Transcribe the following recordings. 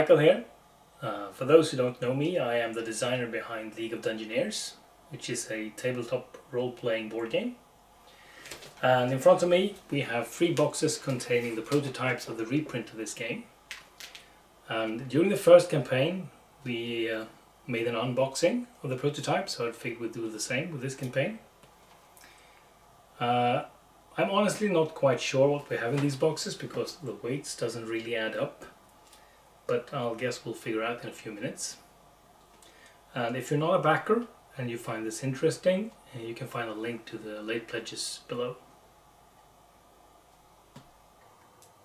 Michael here. For those who don't know me, I am the designer behind League of Dungeoneers, which is a tabletop role-playing board game. And in front of me we have 3 boxes containing the prototypes of the reprint of this game. And during the first campaign we made an unboxing of the prototype, so I figured we'd do the same with this campaign. I'm honestly not quite sure what we have in these boxes because the weights doesn't really add up, but I'll guess we'll figure out in a few minutes. And if you're not a backer and you find this interesting, you can find a link to the late pledges below.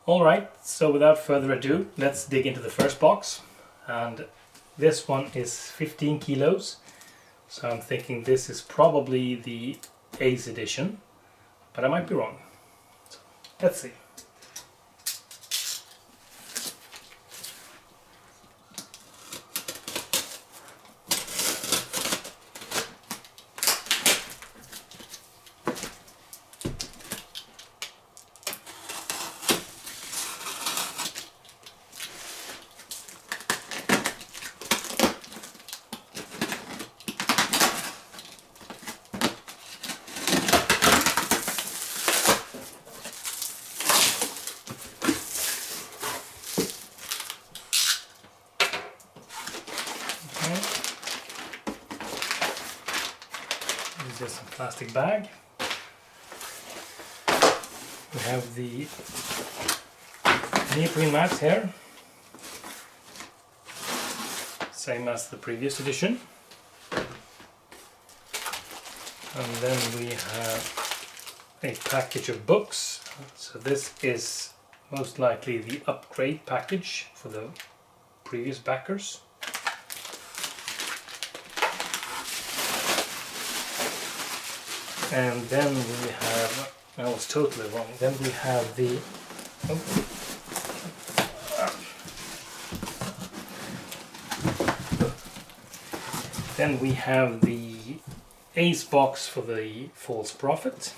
Alright, so without further ado, let's dig into the first box. And this one is 15 kilos, so I'm thinking this is probably the Ace edition, but I might be wrong. So, let's see. This is just a plastic bag. We have the neoprene mats here, same as the previous edition. And then we have a package of books. So this is most likely the upgrade package for the previous backers. And then we have, I was totally wrong, then we have the, then we have the Ace box for the False Prophet.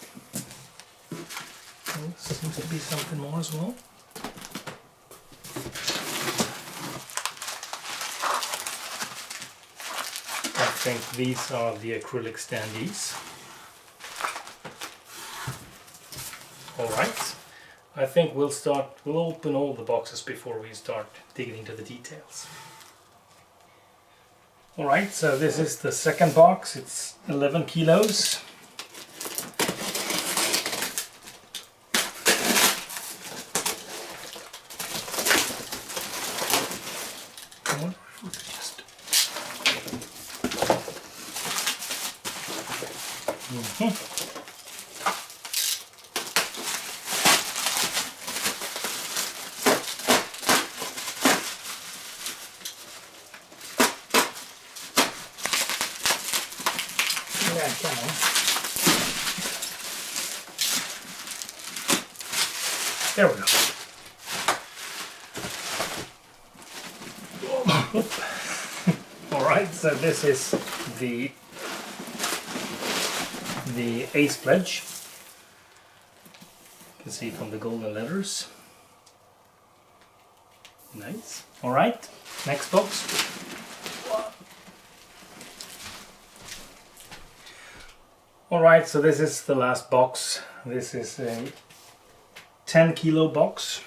There seems to be something more as well. I think these are the acrylic standees. Alright, I think we'll open all the boxes before we start digging into the details. Alright, so this is the second box, it's 11 kilos. There we go. Alright, so this is the Ace pledge. You can see from the golden letters. Nice. Alright, next box. Alright, so this is the last box. This is a 10 kilo box.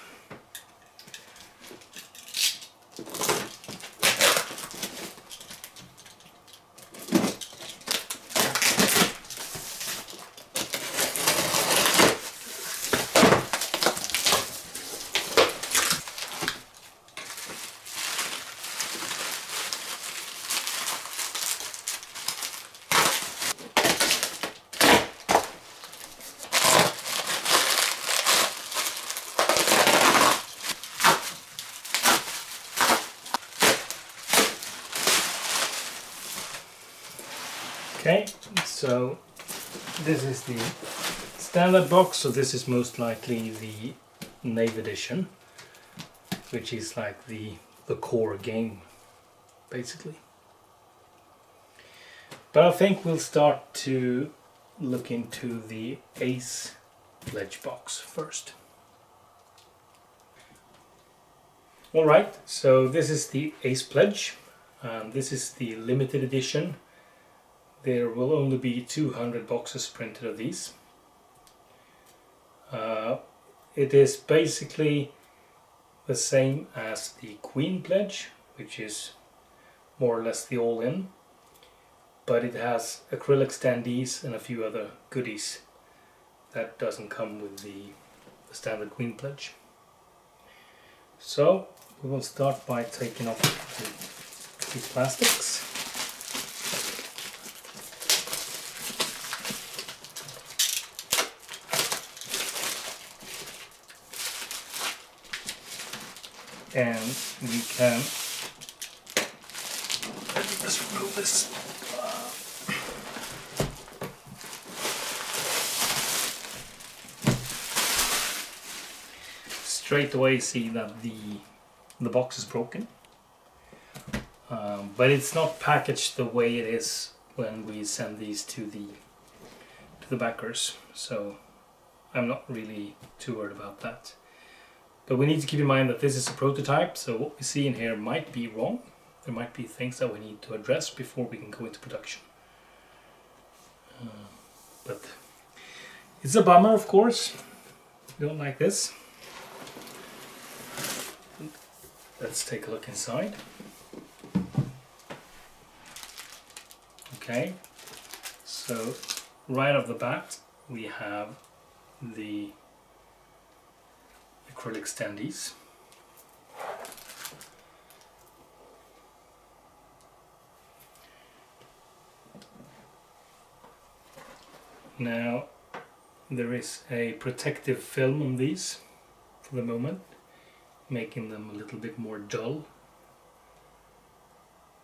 Okay, so this is the standard box, so this is most likely the Knave edition, which is like the core game, basically. But I think we'll start to look into the Ace pledge box first. Alright, so this is the Ace Pledge. This is the limited edition. There will only be 200 boxes printed of these. It is basically the same as the Queen Pledge, which is more or less the all-in, but it has acrylic standees and a few other goodies that doesn't come with the standard Queen Pledge. So we will start by taking off the plastics. And we can just remove this. Straight away see that the box is broken, but it's not packaged the way it is when we send these to the backers, so I'm not really too worried about that. But we need to keep in mind that this is a prototype, so what we see in here might be wrong. There might be things that we need to address before we can go into production. But it's a bummer, of course. We don't like this. Let's take a look inside. Okay, so right off the bat we have the acrylic standees. Now there is a protective film on these for the moment, making them a little bit more dull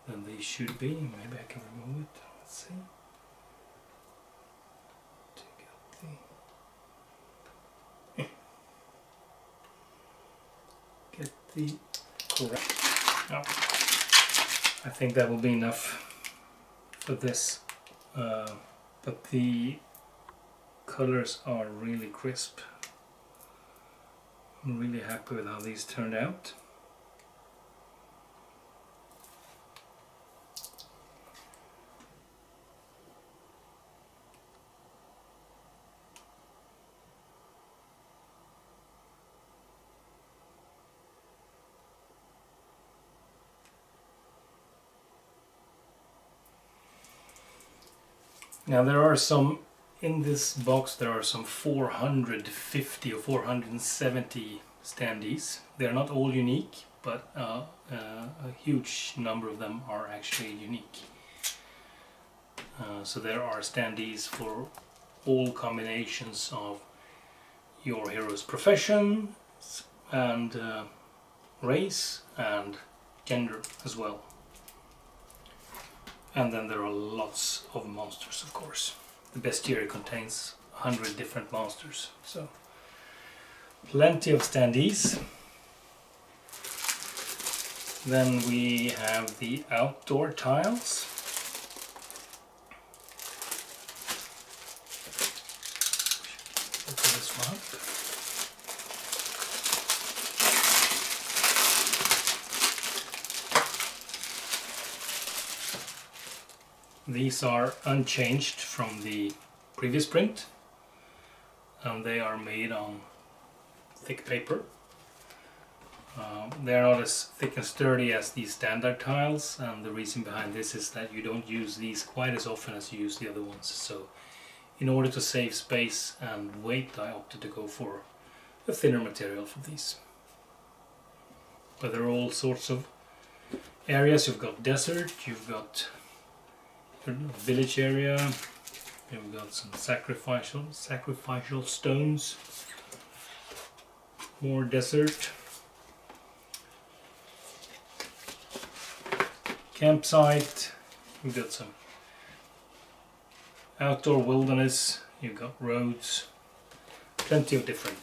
than they should be. Maybe I can remove it. Let's see. Get the correct. Oh, I think that will be enough for this. But the colors are really crisp. I'm really happy with how these turned out. Now there are some, in this box there are some 450 or 470 standees. They are not all unique, but a huge number of them are actually unique. So there are standees for all combinations of your hero's profession and race and gender as well. And then there are lots of monsters, of course. The bestiary contains 100 different monsters, so plenty of standees. Then we have the outdoor tiles. Open this one up. These are unchanged from the previous print, and they are made on thick paper. They are not as thick and sturdy as these standard tiles, and the reason behind this is that you don't use these quite as often as you use the other ones. So in order to save space and weight, I opted to go for a thinner material for these. But there are all sorts of areas. You've got desert, you've got village area, we've got some sacrificial stones, more desert, campsite, we've got some outdoor wilderness, you've got roads, plenty of different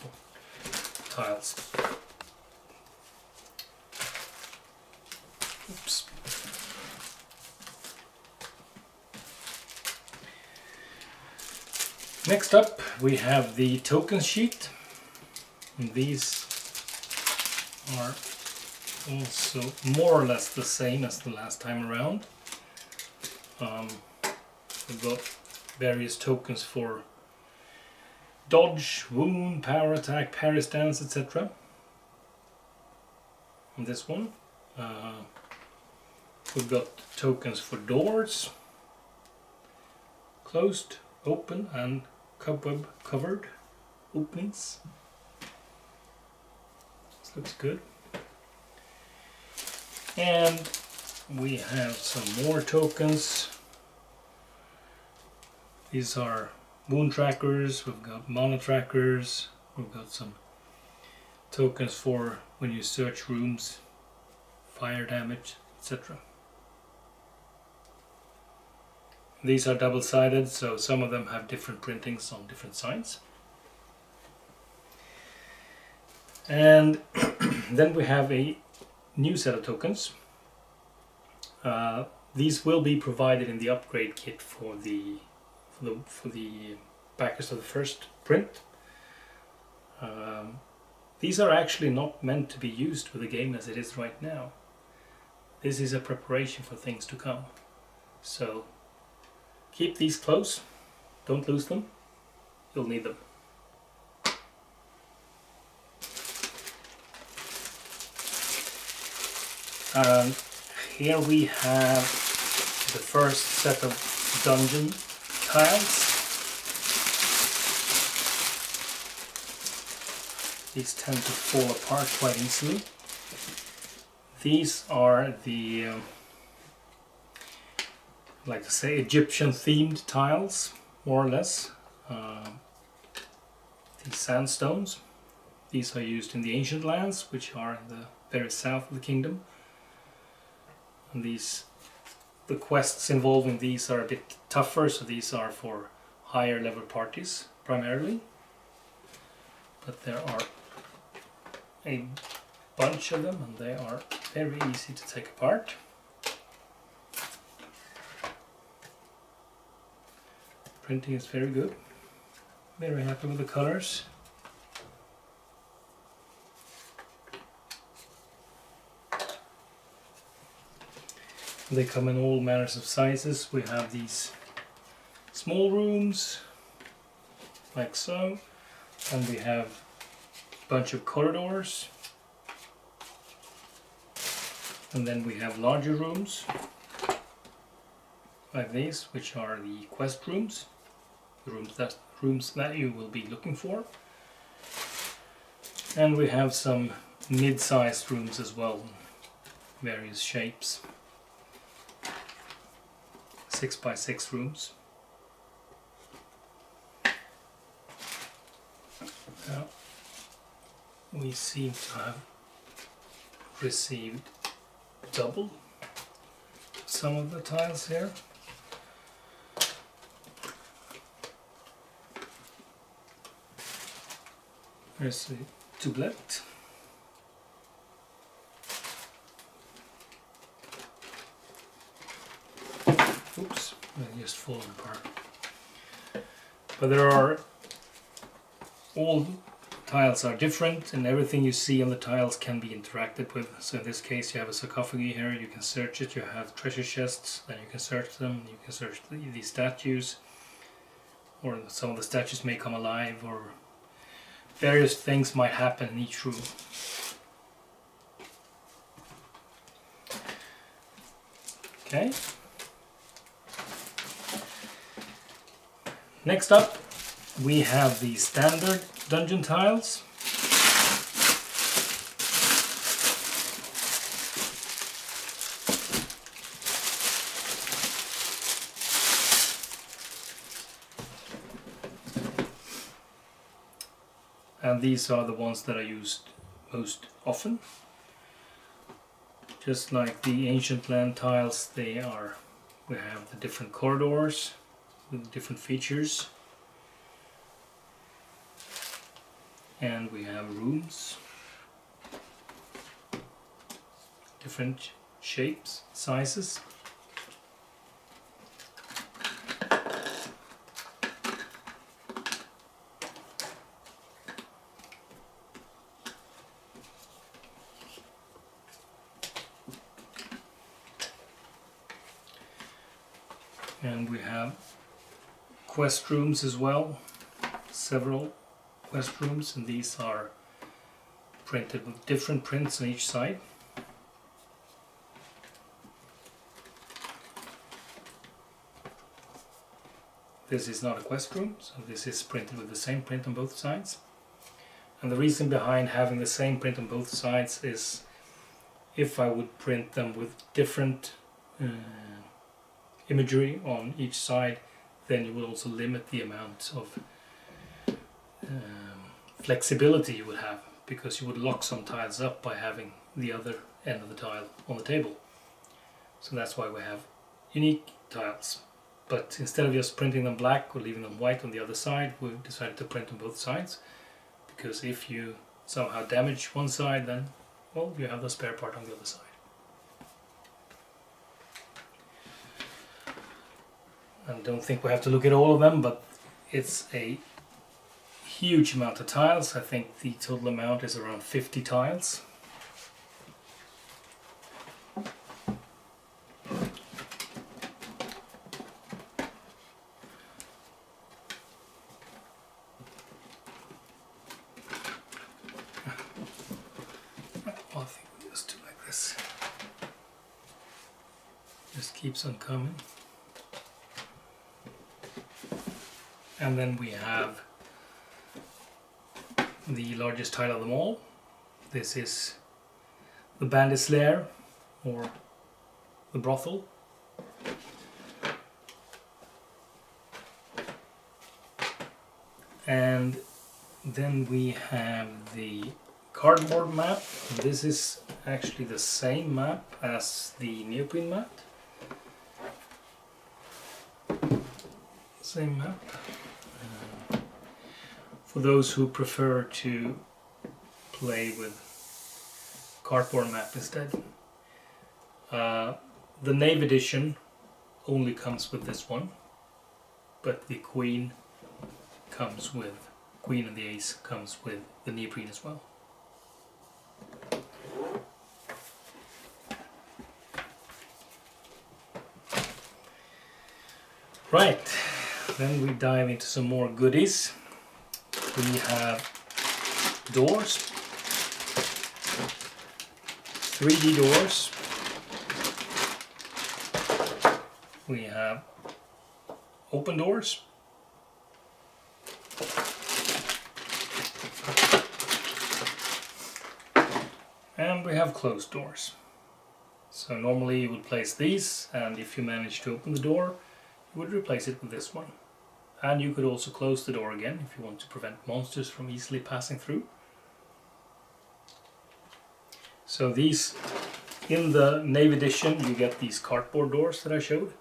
tiles. Oops. Next up we have the token sheet, and these are Also more or less the same as the last time around. We've got various tokens for dodge, wound, power attack, parry stance, etc. On this one, we've got tokens for doors, closed, open, and cobweb covered openings. This looks good. And we have some more tokens. These are wound trackers, we've got mana trackers, we've got some tokens for when you search rooms, fire damage, etc. These are double-sided, so some of them have different printings on different sides. And then we have a new set of tokens. These will be provided in the upgrade kit for the backers of the first print. These are actually not meant to be used with the game as it is right now. This is a preparation for things to come. So keep these close, don't lose them, you'll need them. And here we have the first set of dungeon tiles. These tend to fall apart quite easily. These are the, like to say, Egyptian themed tiles, more or less. These sandstones. These are used in the ancient lands, which are in the very south of the kingdom. And the quests involving these are a bit tougher, so these are for higher level parties primarily. But there are a bunch of them and they are very easy to take apart. Printing is very good. Very happy with the colors. They come in all manners of sizes. We have these small rooms, like so, and we have a bunch of corridors, and then we have larger rooms, like these, which are the quest rooms, the rooms that you will be looking for, and we have some mid-sized rooms as well, various shapes. 6x6 rooms. Now, we seem to have received double some of the tiles here. There's a doublet. Oops, I just fallen apart. But there are, all tiles are different and everything you see on the tiles can be interacted with. So in this case you have a sarcophagi here, you can search it, you have treasure chests, then you can search them, you can search these statues, or some of the statues may come alive, or various things might happen in each room. Okay. Next up, we have the standard dungeon tiles. And these are the ones that are used most often. Just like the ancient land tiles, we have the different corridors with different features, and we have rooms, different shapes, sizes. And we have quest rooms as well, several quest rooms, and these are printed with different prints on each side. This is not a quest room, so this is printed with the same print on both sides. And the reason behind having the same print on both sides is if I would print them with different imagery on each side, then you would also limit the amount of flexibility you would have, because you would lock some tiles up by having the other end of the tile on the table. So that's why we have unique tiles. But instead of just printing them black or leaving them white on the other side, we've decided to print on both sides, because if you somehow damage one side, then, well, you have the spare part on the other side. And don't think we have to look at all of them, but it's a huge amount of tiles. I think the total amount is around 50 tiles. I think we'll just do like this. Just keeps on coming. And then we have the largest tile of them all. This is the bandit's lair, or the brothel. And then we have the cardboard map. This is actually the same map as the neoprene map. Same map. For those who prefer to play with cardboard map instead. The Knave edition only comes with this one, but the Queen comes with, Queen and the Ace comes with the neoprene as well. Right, then we dive into some more goodies. We have doors, 3D doors. We have open doors. And we have closed doors. So normally you would place these, and if you manage to open the door, you would replace it with this one. And you could also close the door again if you want to prevent monsters from easily passing through. So these, in the Knave edition, you get these cardboard doors that I showed,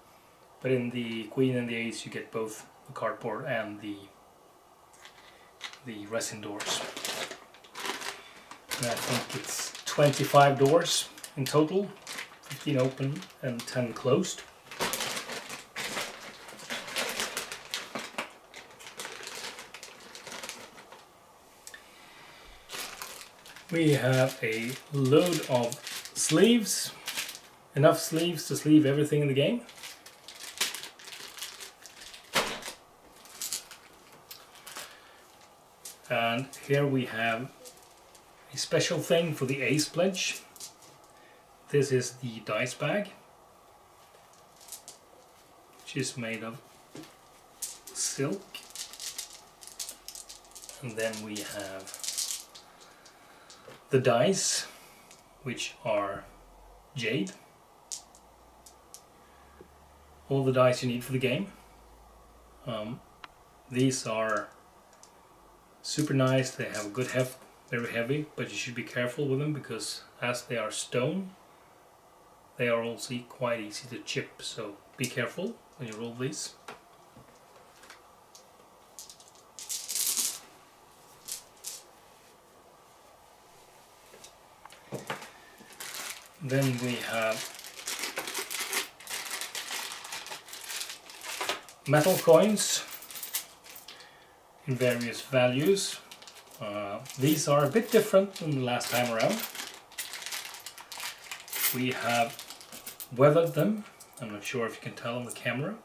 but in the Queen and the Ace you get both the cardboard and the resin doors. And I think it's 25 doors in total, 15 open and 10 closed. We have a load of sleeves, enough sleeves to sleeve everything in the game. And here we have a special thing for the Ace pledge. This is the dice bag, which is made of silk. And then we have the dice, which are jade. All the dice you need for the game. These are super nice. They have a good heft, very heavy, but you should be careful with them because as they are stone, they are also quite easy to chip. So be careful when you roll these. Then we have metal coins in various values. These are a bit different than the last time around. We have weathered them. I'm not sure if you can tell on the camera,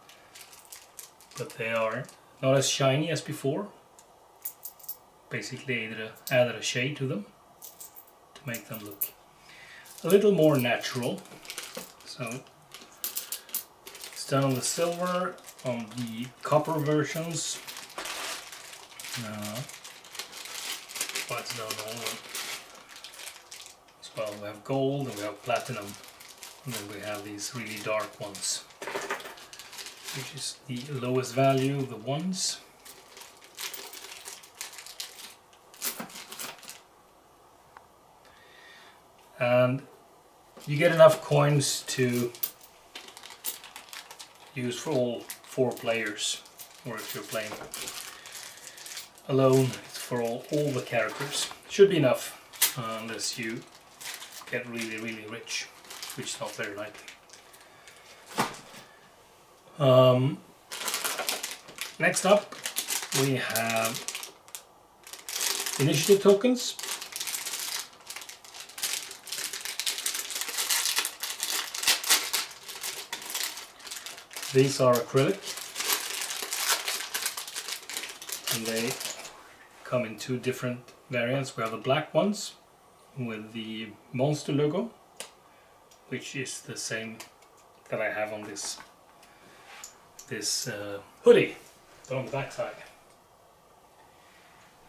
but they are not as shiny as before. Basically added a shade to them to make them look a little more natural. So it's done on the silver, on the copper versions. But it's done all as well. We have gold and we have platinum, and then we have these really dark ones, which is the lowest value, the ones. And you get enough coins to use for all 4 players, or if you're playing alone, it's for all the characters. Should be enough, unless you get really rich, which is not very likely. Next up we have initiative tokens. These are acrylic, and they come in 2 different variants. We have the black ones with the monster logo, which is the same that I have on this hoodie, but on the back side.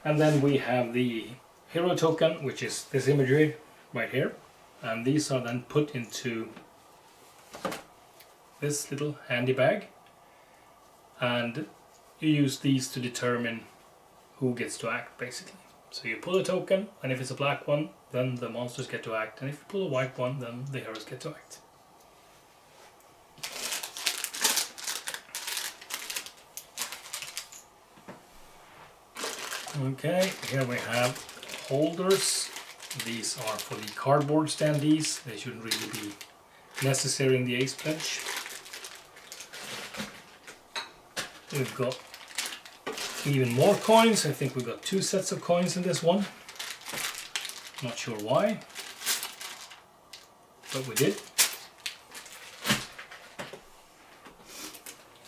And then we have the hero token, which is this imagery right here, and these are then put into this little handy bag, and you use these to determine who gets to act, basically. So you pull a token, and if it's a black one, then the monsters get to act, and if you pull a white one, then the heroes get to act. Okay, here we have holders. These are for the cardboard standees. They shouldn't really be necessary in the Ace Pledge. We've got even more coins. I think we've got 2 sets of coins in this one. Not sure why, but we did.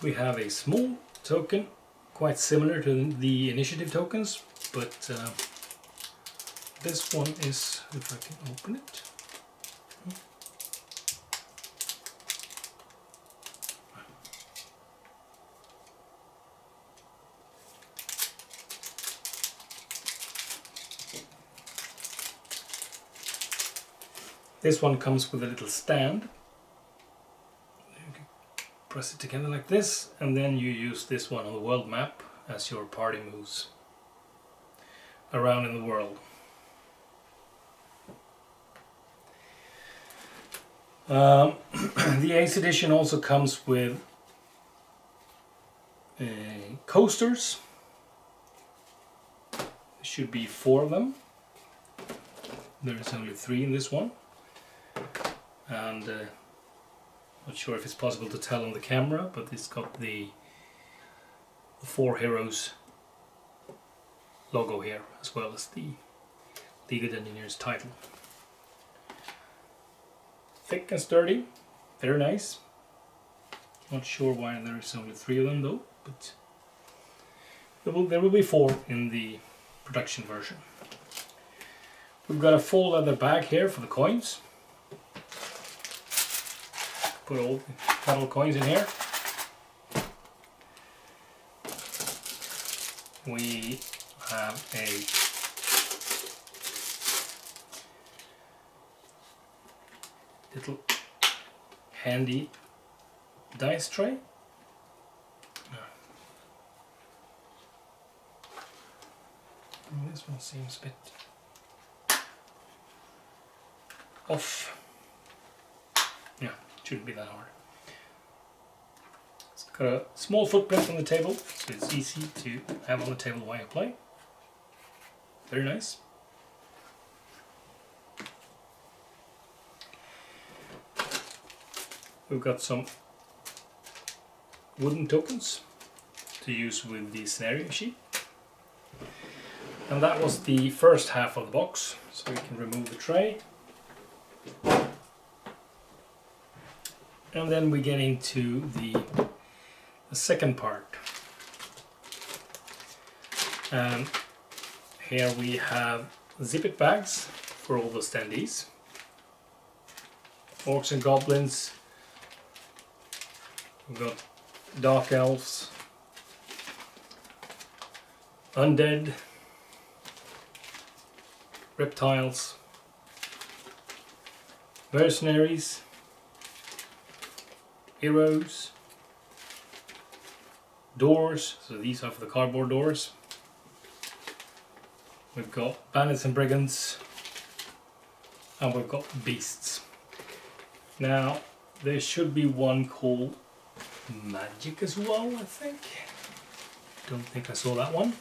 We have a small token, quite similar to the initiative tokens, but this one is, if I can open it. This one comes with a little stand. You can press it together like this, and then you use this one on the world map as your party moves around in the world. The Ace edition also comes with coasters. There should be 4 of them. There is only 3 in this one. And not sure if it's possible to tell on the camera, but it's got the 4 heroes logo here, as well as the League of Dungeoneers title. Thick and sturdy, very nice. Not sure why there is only 3 of them though, but there will be 4 in the production version. We've got a full leather bag here for the coins. Put all the metal coins in here. We have a little handy dice tray. This one seems a bit off. Yeah, shouldn't be that hard. It's got a small footprint on the table, so it's easy to have on the table while you play. Very nice. We've got some wooden tokens to use with the scenario sheet. And that was the first half of the box, so we can remove the tray. And then we get into the second part. And here we have zip-it bags for all the standees. Orcs and goblins. We've got dark elves, undead, reptiles, mercenaries, heroes, doors, so these are for the cardboard doors. We've got bandits and brigands, and we've got beasts. Now, there should be one called magic as well, I think. Don't think I saw that one,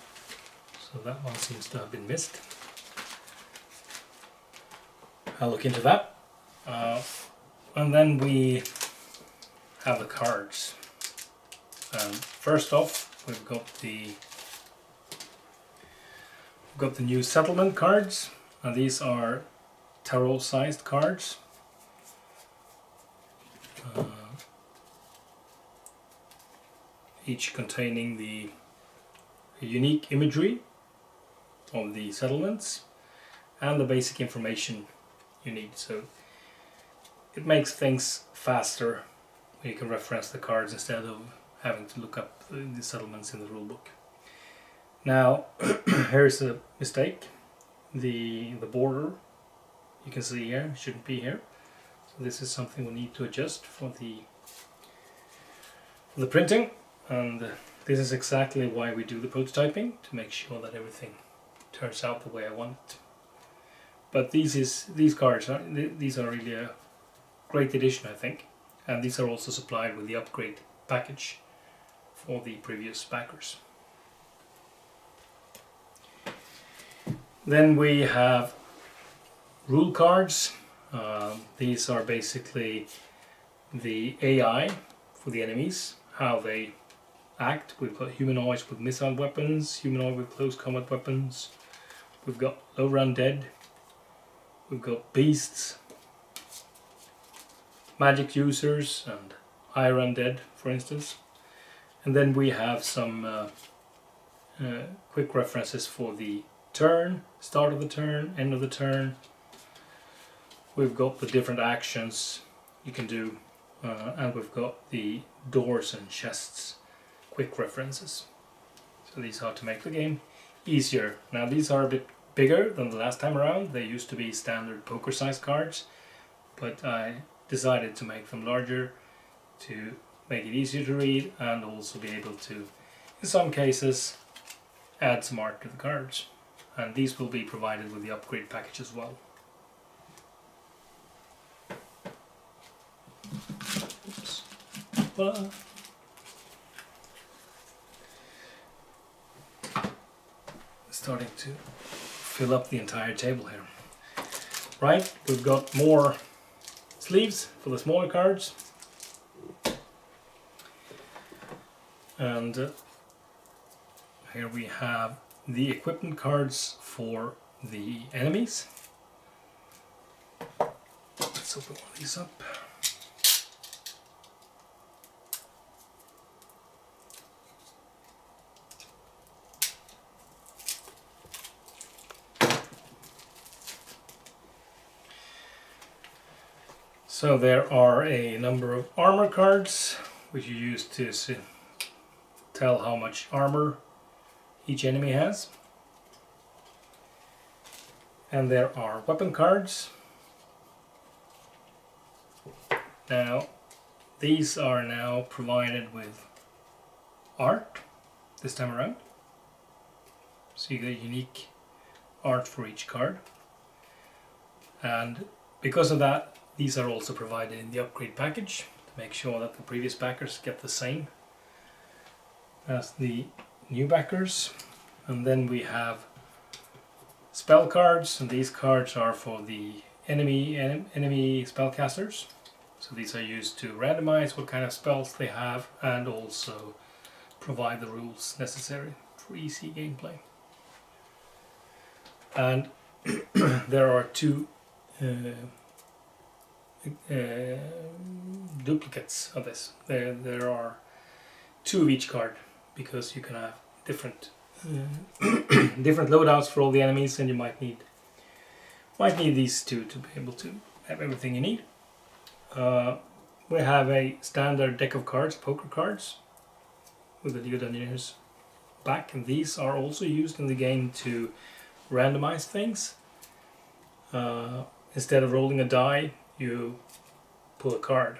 so that one seems to have been missed. I'll look into that. And then we have the cards. First off, we've got the new settlement cards, and these are tarot-sized cards. Each containing the unique imagery of the settlements and the basic information you need. So it makes things faster when you can reference the cards instead of having to look up the settlements in the rulebook. Now, here's a mistake. The border, you can see here, shouldn't be here. So this is something we need to adjust for the printing. And this is exactly why we do the prototyping, to make sure that everything turns out the way I want it. But these cards are really a great addition, I think, and these are also supplied with the upgrade package for the previous backers. Then we have rule cards. These are basically the AI for the enemies, how they act. We've got humanoids with missile weapons, humanoid with close combat weapons. We've got lower undead. We've got beasts, magic users, and higher undead, for instance. And then we have some quick references for the turn, start of the turn, end of the turn. We've got the different actions you can do, and we've got the doors and chests quick references. So these are to make the game easier. Now these are a bit bigger than the last time around. They used to be standard poker sized cards, but I decided to make them larger to make it easier to read and also be able to, in some cases, add some art to the cards. And these will be provided with the upgrade package as well. Oops. Starting to fill up the entire table here. Right, we've got more sleeves for the smaller cards. And here we have the equipment cards for the enemies. Let's open one of these up. So there are a number of armor cards which you use to tell how much armor each enemy has. And there are weapon cards. Now these are now provided with art this time around. So you get unique art for each card. And because of that, these are also provided in the upgrade package to make sure that the previous backers get the same as the new backers. And then we have spell cards, and these cards are for the enemy spellcasters. So these are used to randomize what kind of spells they have and also provide the rules necessary for easy gameplay. And there are two duplicates of this. There are two of each card, because you can have different different loadouts for all the enemies, and you might need these two to be able to have everything you need. We have a standard deck of cards, poker cards, with the League of Dungeoneers back, and these are also used in the game to randomize things. Instead of rolling a die, you pull a card.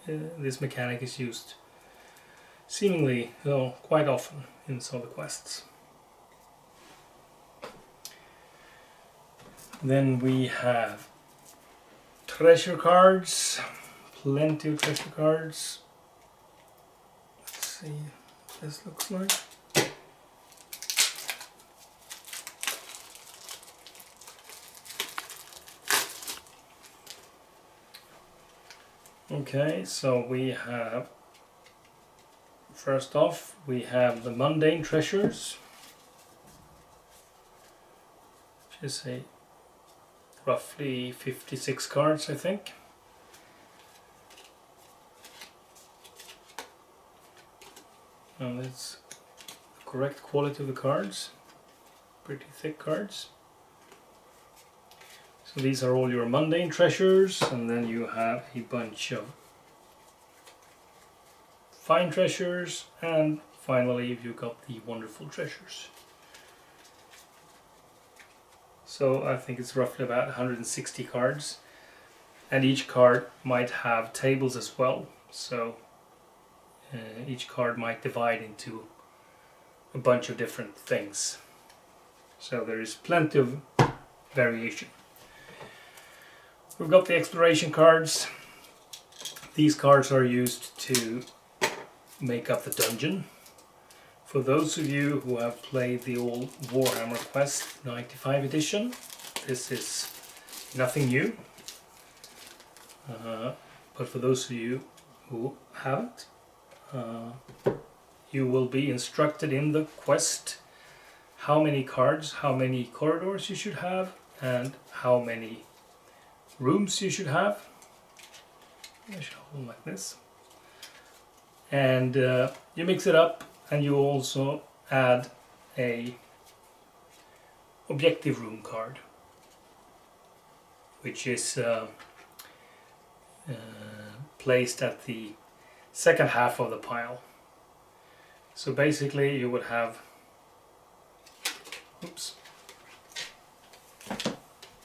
This mechanic is used seemingly quite often in some of the quests. Then we have treasure cards, plenty of treasure cards. Let's see what this looks like. Okay, so we have, first off, we have the mundane treasures, which is a roughly 56 cards, I think. And it's the correct quality of the cards, pretty thick cards. So these are all your mundane treasures, and then you have a bunch of fine treasures, and finally you've got the wonderful treasures. So I think it's roughly about 160 cards, and each card might have tables as well, so each card might divide into a bunch of different things. So there is plenty of variation. We've got the exploration cards. These cards are used to make up the dungeon. For those of you who have played the old Warhammer Quest 95 edition, this is nothing new. But for those of you who haven't, you will be instructed in the quest how many cards, how many corridors you should have, and how many rooms you should have. I should hold like this. And you mix it up, and you also add a objective room card, which is placed at the second half of the pile. So basically you would have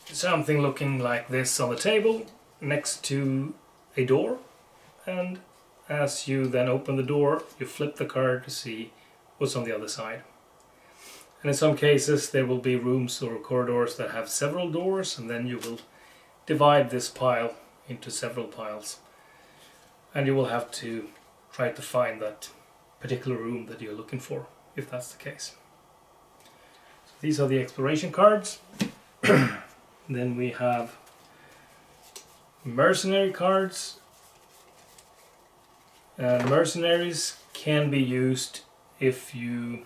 something looking like this on the table next to a door, and as you then open the door, you flip the card to see what's on the other side. And in some cases there will be rooms or corridors that have several doors, and then you will divide this pile into several piles, and you will have to try to find that particular room that you're looking for, if that's the case. So these are the exploration cards. Then we have mercenary cards. Mercenaries can be used if you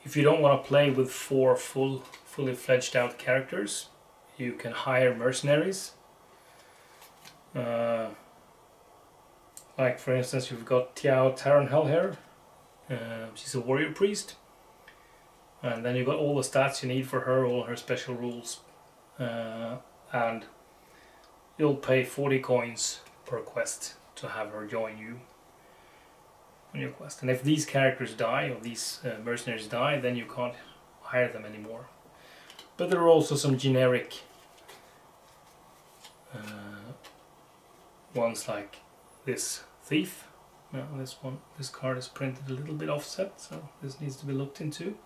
don't want to play with 4 fully fledged out characters. You can hire mercenaries. Like for instance, you've got Tiao Taranhel here. She's a warrior priest. And then you've got all the stats you need for her, all her special rules. And you'll pay 40 coins per quest to have her join you on your quest. And if these characters die, or these mercenaries die, then you can't hire them anymore. But there are also some generic ones, like this thief. Now this card is printed a little bit offset, so this needs to be looked into.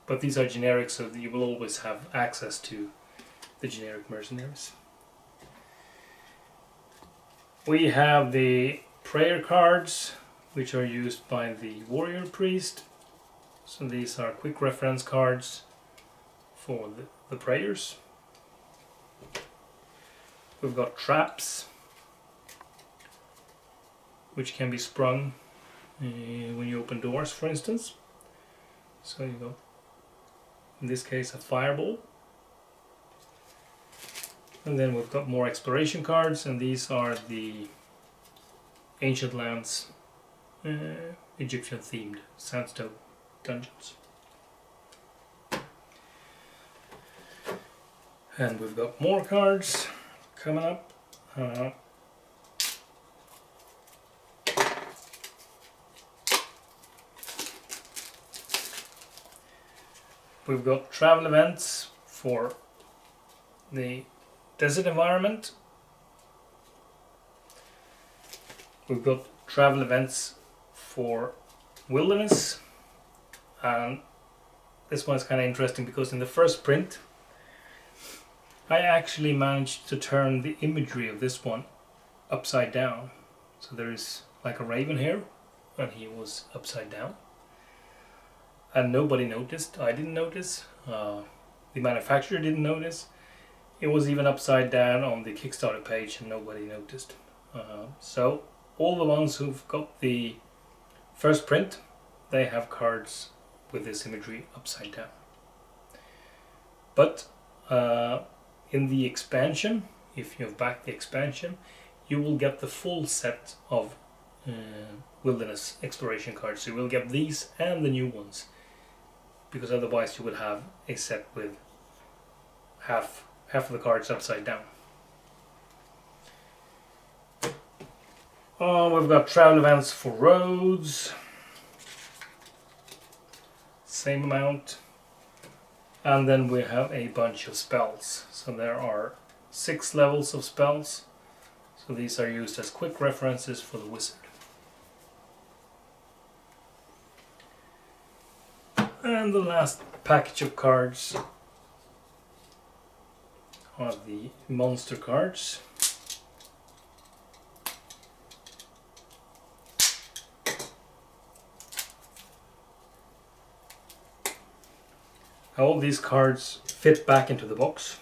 But these are generic, so that you will always have access to the generic mercenaries. We have the prayer cards, which are used by the warrior priest. So these are quick reference cards for the prayers. We've got traps, which can be sprung when you open doors, for instance. So you got, in this case, a fireball. And then we've got more exploration cards, and these are the ancient lands, Egyptian themed sandstone dungeons. And we've got more cards coming up. We've got travel events for the desert environment. We've got travel events for wilderness, and this one is kind of interesting because in the first print I actually managed to turn the imagery of this one upside down. So there is like a raven here and he was upside down, and nobody noticed. I didn't notice, the manufacturer didn't notice. It was even upside down on the Kickstarter page and nobody noticed. So all the ones who've got the first print, they have cards with this imagery upside down. But in the expansion, if you have backed the expansion, you will get the full set of wilderness exploration cards. So you will get these and the new ones, because otherwise you would have a set with half of the cards upside down. We've got travel events for roads, same amount, and then we have a bunch of spells. So there are 6 levels of spells, so these are used as quick references for the wizard. And the last package of cards are the monster cards. All these cards fit back into the box.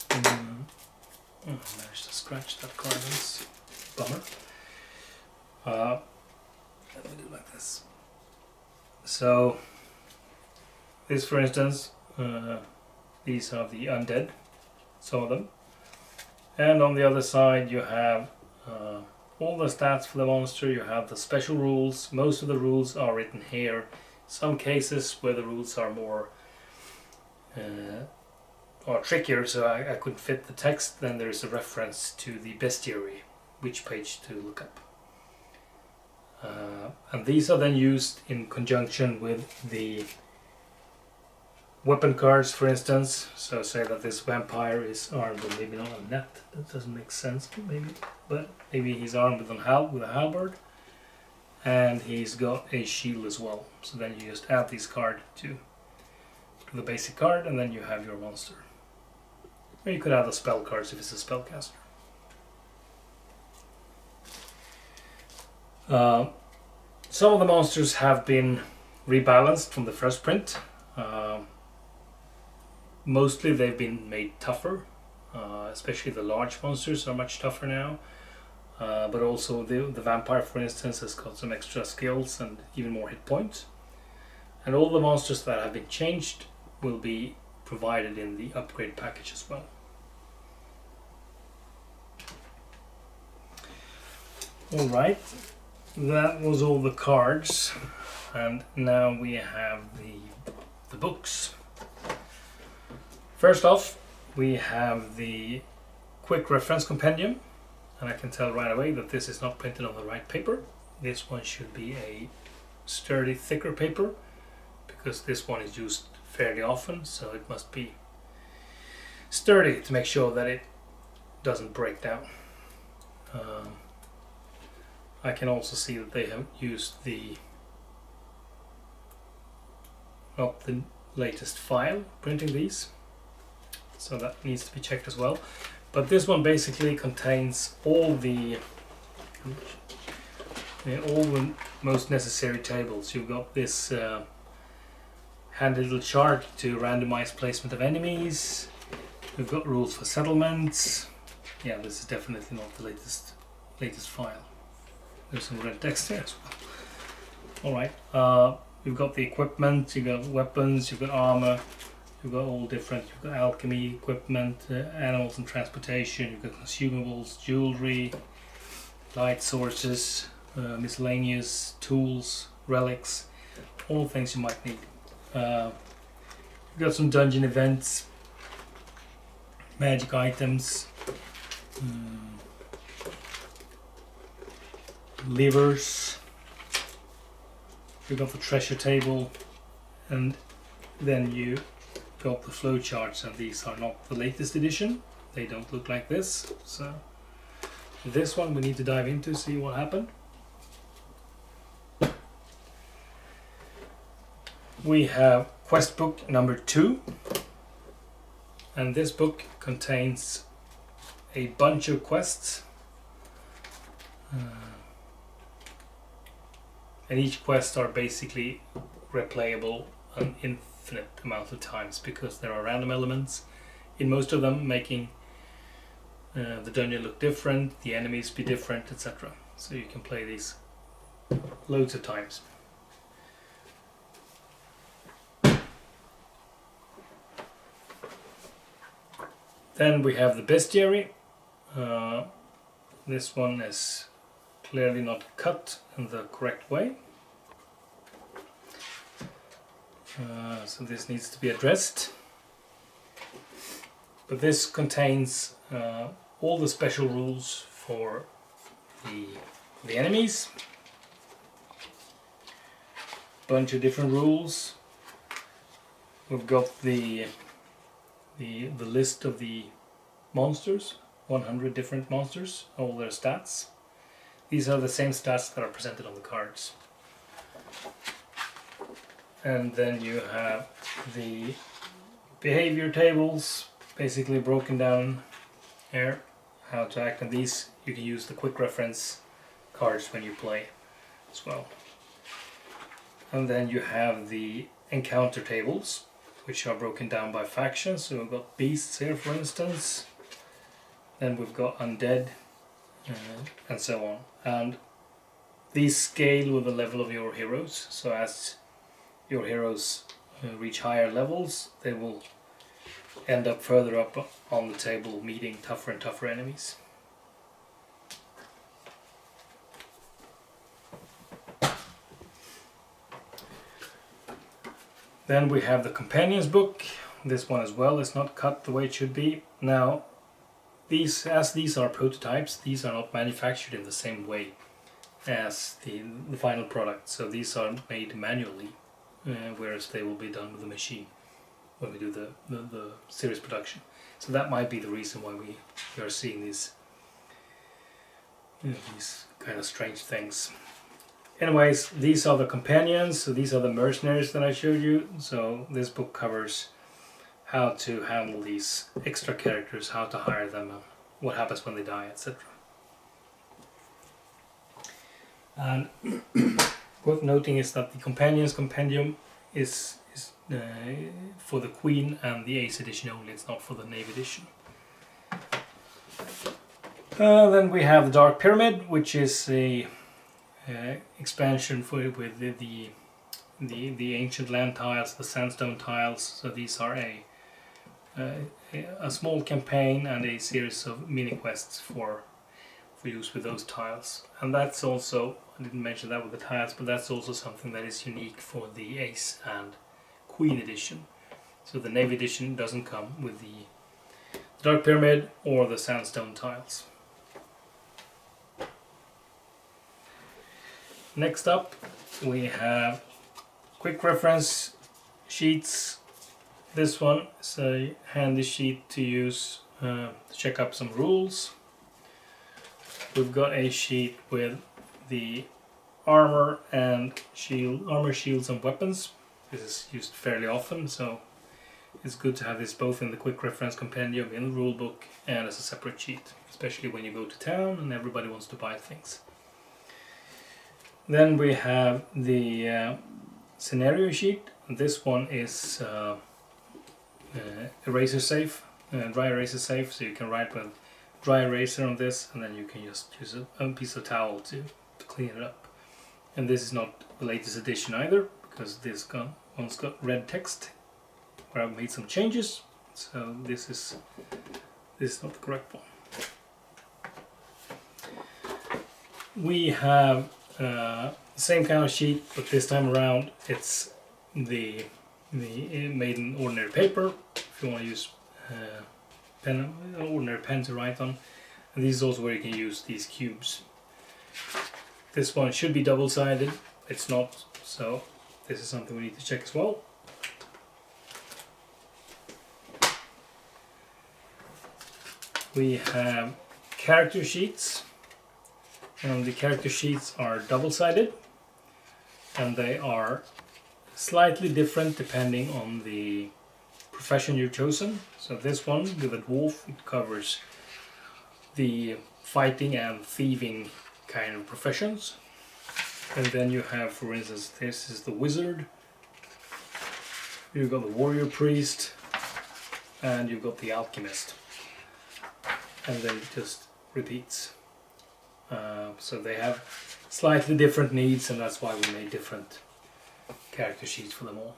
I managed to scratch that card. That's a bummer. Let me do it like this. So, this, for instance, these are the undead, some of them. And on the other side you have all the stats for the monster. You have the special rules. Most of the rules are written here. Some cases where the rules are more or trickier, so I couldn't fit the text, then there is a reference to the bestiary, which page to look up. And these are then used in conjunction with the weapon cards, for instance. So say that this vampire is armed with maybe not a net, that doesn't make sense, but maybe he's armed with a halberd, and he's got a shield as well. So then you just add this card to the basic card, and then you have your monster. Or you could add the spell cards if it's a spellcaster. Some of the monsters have been rebalanced from the first print. Mostly they've been made tougher, especially the large monsters are much tougher now. But also the vampire, for instance, has got some extra skills and even more hit points. And all the monsters that have been changed will be provided in the upgrade package as well. Alright, that was all the cards, and now we have the books. First off, we have the quick reference compendium, and I can tell right away that this is not printed on the right paper. This one should be a sturdy, thicker paper, because this one is used fairly often, so it must be sturdy to make sure that it doesn't break down. I can also see that they have used not the latest file printing these, so that needs to be checked as well. But this one basically contains all the most necessary tables. You've got this handy little chart to randomize placement of enemies. We've got rules for settlements. Yeah, this is definitely not the latest file. There's some red text there as well. Alright, you've got the equipment, you've got weapons, you've got armor, you've got all different, you've got alchemy, equipment, animals and transportation, you've got consumables, jewelry, light sources, miscellaneous tools, relics, all things you might need. We've got some dungeon events, magic items, levers. We've got the treasure table, and then you got the flowcharts, and these are not the latest edition. They don't look like this, so this one we need to dive into, see what happened. We have quest book number 2, and this book contains a bunch of quests, and each quest are basically replayable an infinite amount of times because there are random elements in most of them, making the dungeon look different, the enemies be different, etc. So you can play these loads of times. Then we have the bestiary. This one is clearly not cut in the correct way. So this needs to be addressed. But this contains all the special rules for the enemies. Bunch of different rules. We've got the list of the monsters, 100 different monsters, all their stats. These are the same stats that are presented on the cards. And then you have the behavior tables, basically broken down here, how to act on these. You can use the quick reference cards when you play as well. And then you have the encounter tables, which are broken down by factions. So we've got beasts here, for instance. Then we've got undead, and so on. And these scale with the level of your heroes. So as your heroes reach higher levels, they will end up further up on the table, meeting tougher and tougher enemies. Then we have the Companions book. This one as well is not cut the way it should be. Now, these are prototypes, these are not manufactured in the same way as the final product. So these are made manually, whereas they will be done with the machine when we do the series production. So that might be the reason why we are seeing these kind of strange things. Anyways, these are the companions, so these are the mercenaries that I showed you. So this book covers how to handle these extra characters, how to hire them, what happens when they die, etc. And worth noting is that the Companions Compendium is for the Queen and the Ace edition only, it's not for the Knave edition. Then we have the Dark Pyramid, which is a expansion with the ancient land tiles, the sandstone tiles. So these are a small campaign and a series of mini quests for use with those tiles. And that's also, I didn't mention that with the tiles, but that's also something that is unique for the Ace and Queen edition. So the Knave edition doesn't come with the Dark Pyramid or the sandstone tiles. Next up we have quick reference sheets. This one is a handy sheet to use to check up some rules. We've got a sheet with the armor and shields and weapons. This is used fairly often, so it's good to have this both in the quick reference compendium, in the rulebook, and as a separate sheet, especially when you go to town and everybody wants to buy things. Then we have the scenario sheet. This one is eraser safe, dry eraser safe, so you can write with dry eraser on this, and then you can just use a piece of towel to clean it up. And this is not the latest edition either, because this one's got red text where I've made some changes, so this is not the correct one. we have the same kind of sheet, but this time around it's the made in ordinary paper. If you want to use ordinary pen to write on, and this is also where you can use these cubes. This one should be double-sided. It's not, so this is something we need to check as well. We have character sheets, and the character sheets are double-sided, and they are slightly different depending on the profession you've chosen. So this one with a dwarf, it covers the fighting and thieving kind of professions. And then you have, for instance, this is the wizard, you've got the warrior priest, and you've got the alchemist. And then it just repeats. So they have slightly different needs, and that's why we made different character sheets for them all.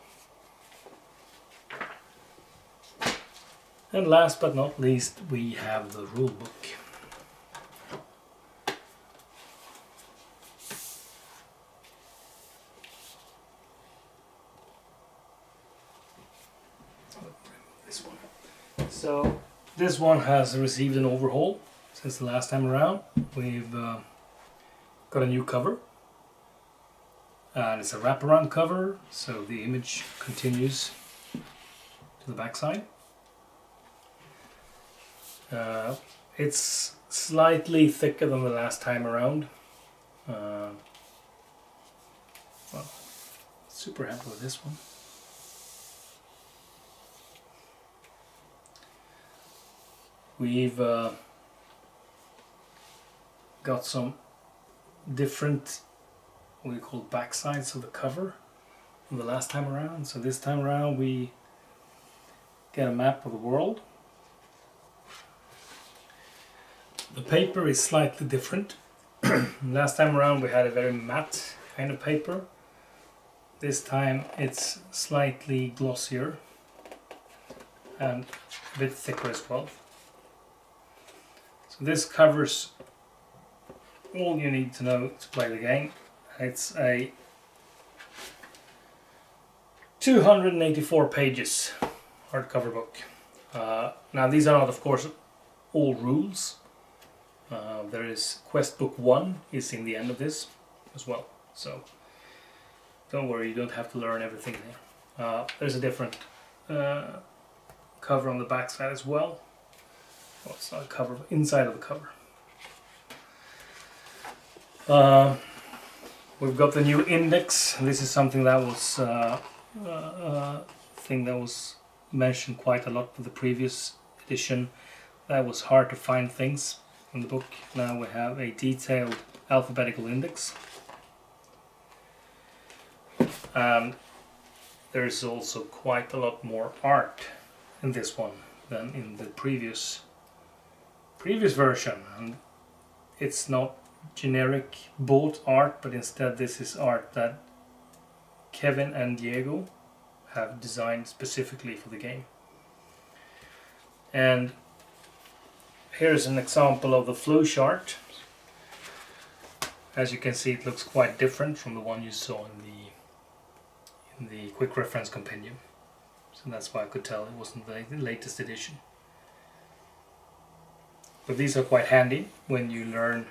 And last but not least, we have the rule book. This one. So this one has received an overhaul since the last time around. We've got a new cover, and it's a wraparound cover, so the image continues to the back side. It's slightly thicker than the last time around. Well, super happy with this one. We've got some different, what we call backsides of the cover from the last time around. So this time around we get a map of the world. The paper is slightly different. Last time around we had a very matte kind of paper. This time it's slightly glossier and a bit thicker as well. So this covers all you need to know to play the game. It's a 284 pages hardcover book. Now these are not, of course, all rules. There is quest book 1 is in the end of this as well, so don't worry, you don't have to learn everything there. There's a different cover on the back side as well. Well, it's not a cover, inside of the cover. We've got the new index. This is something that was thing that was mentioned quite a lot with the previous edition. That was hard to find things in the book. Now we have a detailed alphabetical index. And there is also quite a lot more art in this one than in the previous version. And it's not generic bought art, but instead this is art that Kevin and Diego have designed specifically for the game. And here's an example of the flow chart. As you can see, it looks quite different from the one you saw in the quick reference compendium. So that's why I could tell it wasn't the latest edition. But these are quite handy when you learn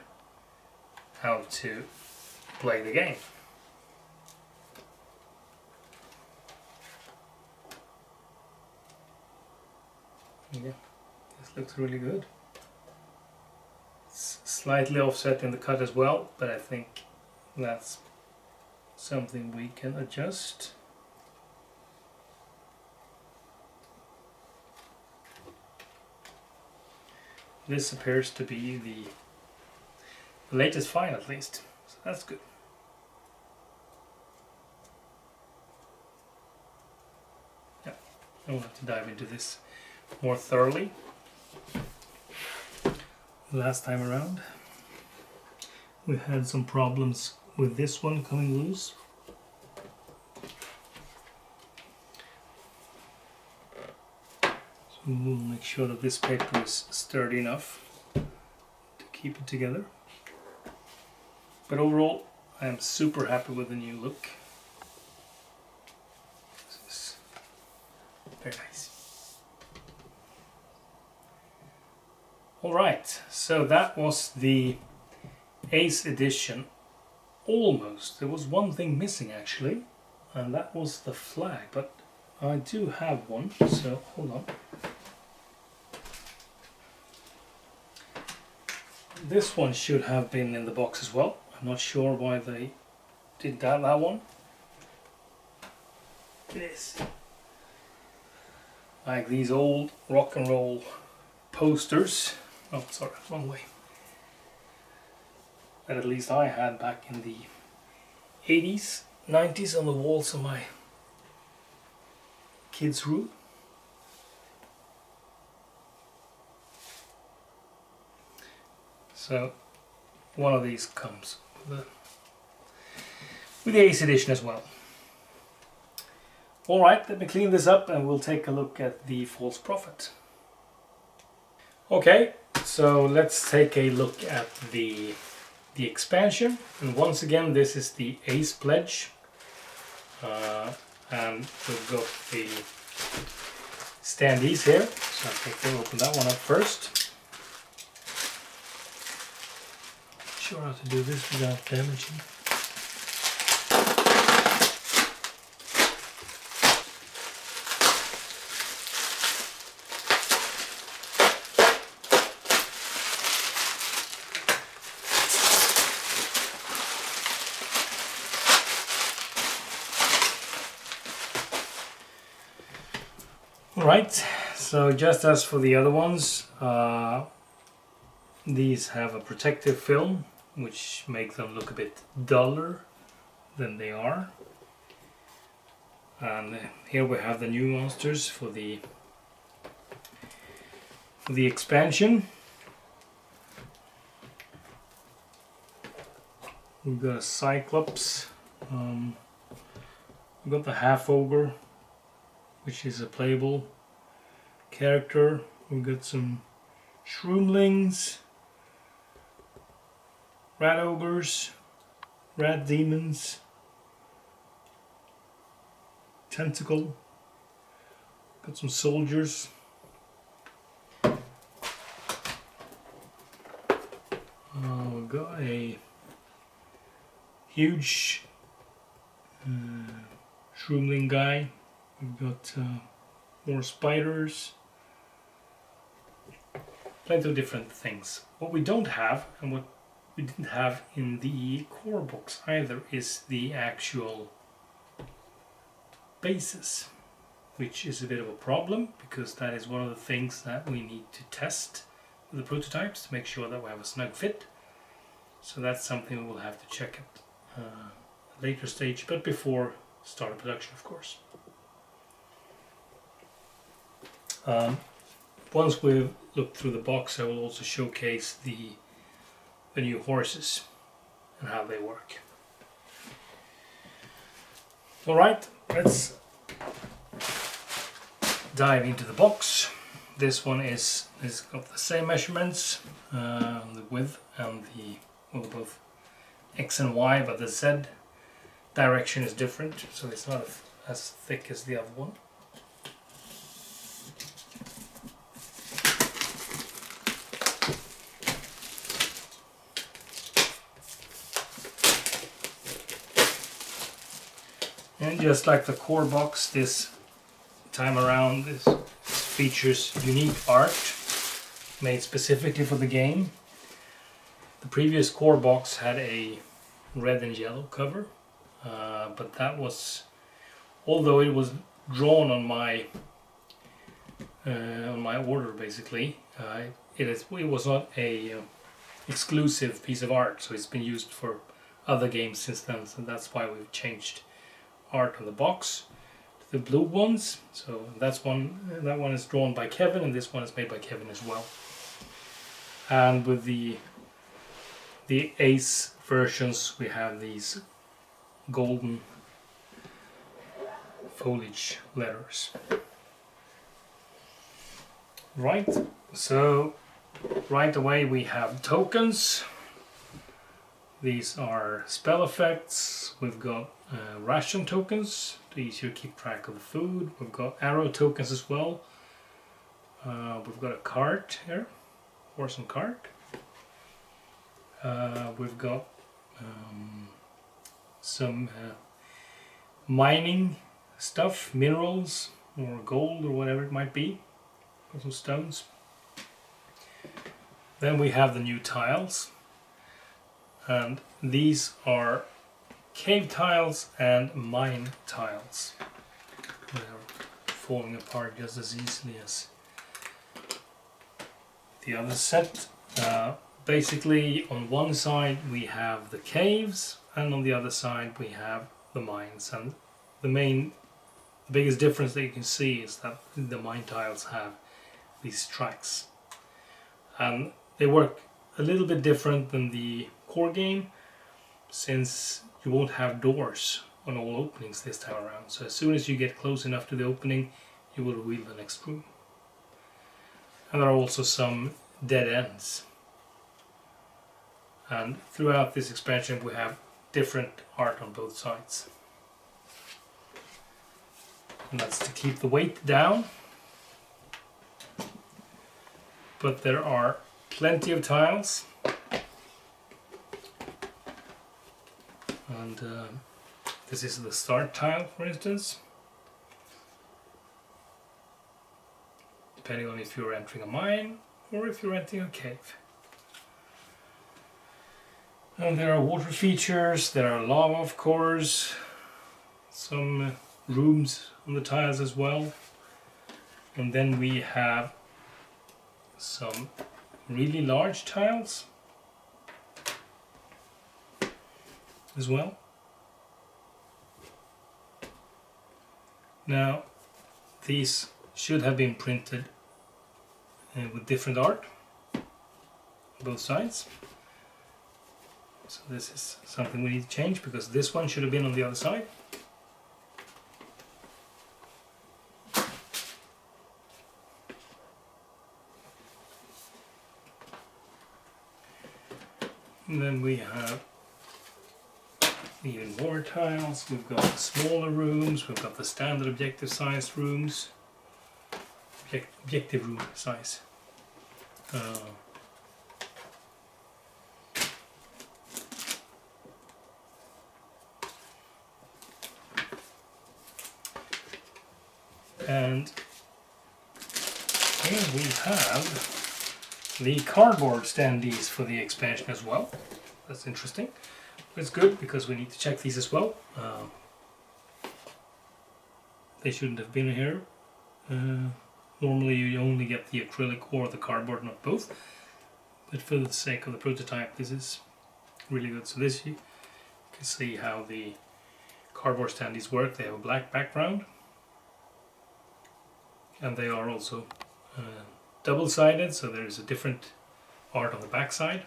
how to play the game. Yeah, this looks really good. It's slightly offset in the cut as well, but I think that's something we can adjust. This appears to be the latest file, at least, so that's good. Yeah, I'll have to dive into this more thoroughly. Last time around we had some problems with this one coming loose. So we'll make sure that this paper is sturdy enough to keep it together. But overall, I am super happy with the new look. This is very nice. Alright, so that was the Ace edition. Almost. There was one thing missing actually, and that was the flag, but I do have one, so hold on. This one should have been in the box as well. I'm not sure why they did that one. It is. Like these old rock and roll posters. Oh, sorry, wrong way. That at least I had back in the 80s, 90s on the walls of my kids' room. So one of these comes with the Ace edition as well. Alright, let me clean this up and we'll take a look at the False Prophet. Okay, so let's take a look at the expansion. And once again, this is the Ace Pledge. And we've got the standees here. So I think we'll open that one up first. Not sure how to do this without damaging. Right, so just as for the other ones, these have a protective film which makes them look a bit duller than they are. And here we have the new monsters for the expansion. We've got a Cyclops, we've got the Half Ogre, which is a playable character. We've got some Shroomlings, Rat Ogres, Rat Demons, Tentacle, got some soldiers. We've got a huge Shroomling guy. We've got more spiders, plenty of different things. What we don't have, and what we didn't have in the core box either, is the actual bases, which is a bit of a problem because that is one of the things that we need to test with the prototypes to make sure that we have a snug fit. So that's something we will have to check at a later stage, but before start of production, of course. Once we've looked through the box, I will also showcase the new horses and how they work. Alright, let's dive into the box. This one is got the same measurements, the width and both X and Y, but the Z direction is different, so it's not as thick as the other one. And just like the core box, this time around this features unique art made specifically for the game. The previous core box had a red and yellow cover, but that was, although it was drawn on my order basically, it was not a exclusive piece of art, so it's been used for other games since then. So that's why we've changed art on the box to the blue ones. So that one is drawn by Kevin, and this one is made by Kevin as well. And with the Ace versions, we have these golden foliage letters. Right, so right away we have tokens. These are spell effects. We've got ration tokens to easier keep track of the food. We've got arrow tokens as well. We've got a cart here, horse and cart. We've got some mining stuff, minerals or gold or whatever it might be, or some stones. Then we have the new tiles, and these are cave tiles and mine tiles. They're falling apart just as easily as the other set. Basically on one side we have the caves, and on the other side we have the mines, and the biggest difference that you can see is that the mine tiles have these tracks, and they work a little bit different than the core game, since you won't have doors on all openings this time around. So as soon as you get close enough to the opening, you will reveal the next room. And there are also some dead ends. And throughout this expansion we have different art on both sides. And that's to keep the weight down. But there are plenty of tiles. And this is the start tile, for instance. Depending on if you're entering a mine or if you're entering a cave. And there are water features, there are lava of course, some rooms on the tiles as well. And then we have some really large tiles as well. Now these should have been printed with different art on both sides. So this is something we need to change, because this one should have been on the other side. And then we have even more tiles. We've got smaller rooms, we've got the standard objective sized rooms, objective room size. And here we have the cardboard standees for the expansion as well. That's interesting. It's good because we need to check these as well. They shouldn't have been here. Normally you only get the acrylic or the cardboard, not both. But for the sake of the prototype, this is really good. So this, you can see how the cardboard standees work. They have a black background. And they are also double-sided, so there is a different art on the back side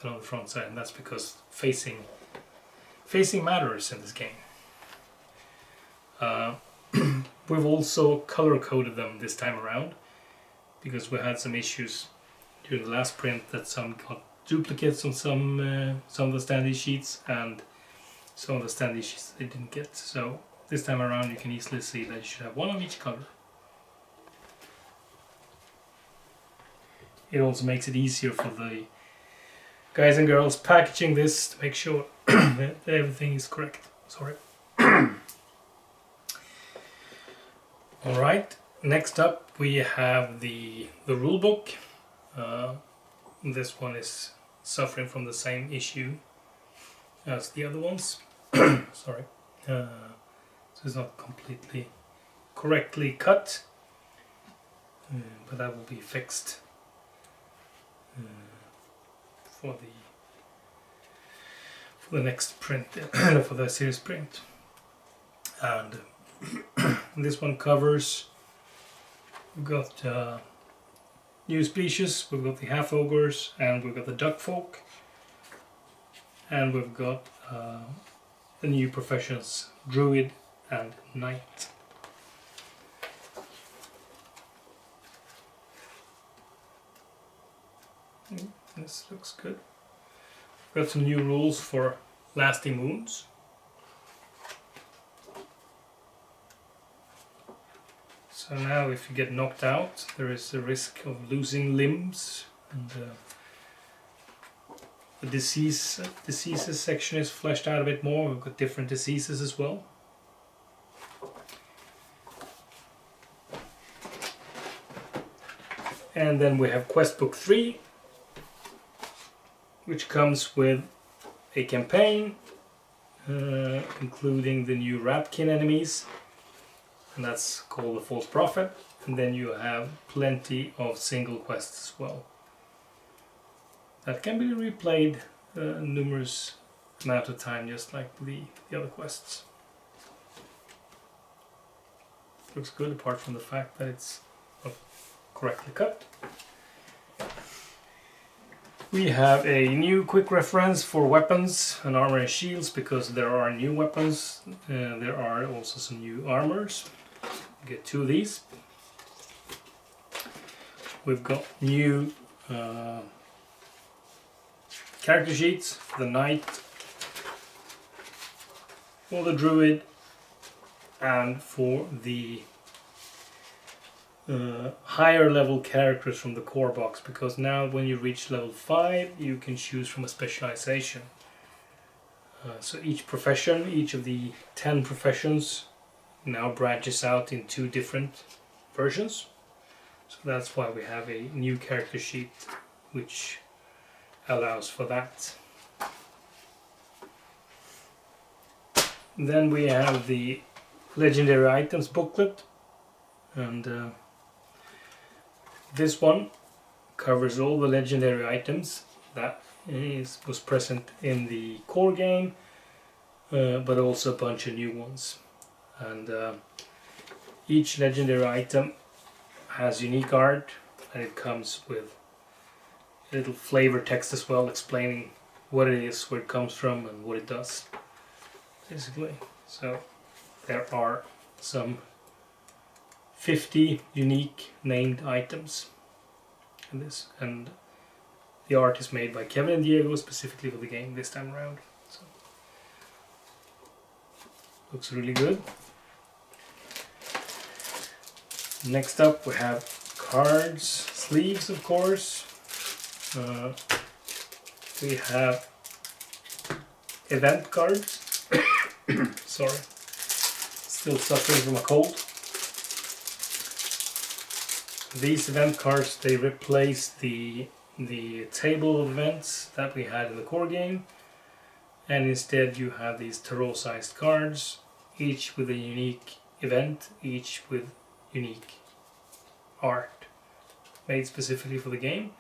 than on the front side, and that's because facing matters in this game. We've also color-coded them this time around, because we had some issues during the last print that some got duplicates on some of the standee sheets, and some of the standee sheets they didn't get. So this time around you can easily see that you should have one of each color. It also makes it easier for the guys and girls packaging this to make sure that everything is correct. Sorry. Alright, next up we have the rule book. This one is suffering from the same issue as the other ones. Sorry. So it's not completely correctly cut, but that will be fixed for the next print, for the series print. And this one covers, we've got new species, we've got the half ogres, and we've got the duck folk, and we've got the new professions, druid and knight. This looks good. We have some new rules for lasting wounds. So now if you get knocked out, there is a risk of losing limbs, and the diseases section is fleshed out a bit more. We've got different diseases as well. And then we have Quest Book 3, which comes with a campaign, including the new Ratkin enemies, and that's called the False Prophet. And then you have plenty of single quests as well that can be replayed numerous amount of time, just like the other quests. Looks good, apart from the fact that it's not correctly cut. We have a new quick reference for weapons and armor and shields, because there are new weapons. There are also some new armors. Get 2 of these. We've got new character sheets for the knight, for the druid, and for the higher level characters from the core box, because now when you reach level 5 you can choose from a specialization. So each profession, each of the 10 professions now branches out in 2 different versions. So that's why we have a new character sheet which allows for that. Then we have the legendary items booklet, and this one covers all the legendary items that was present in the core game, but also a bunch of new ones. And each legendary item has unique art, and it comes with a little flavor text as well, explaining what it is, where it comes from, and what it does, basically. So there are some 50 unique named items in this, and the art is made by Kevin and Diego specifically for the game this time around. So looks really good. Next up we have cards, sleeves of course. We have event cards. Sorry, still suffering from a cold. These event cards, they replace the table of events that we had in the core game, and instead you have these tarot sized cards, each with a unique event, each with unique art made specifically for the game,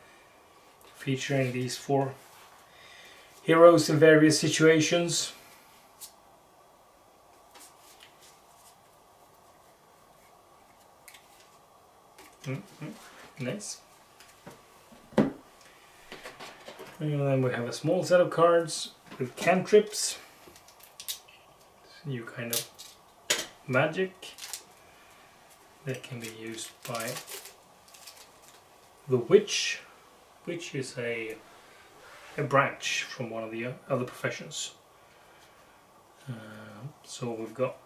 featuring these 4 heroes in various situations. Nice. And then we have a small set of cards with cantrips, new kind of magic that can be used by the witch, which is a branch from one of the other professions. So we've got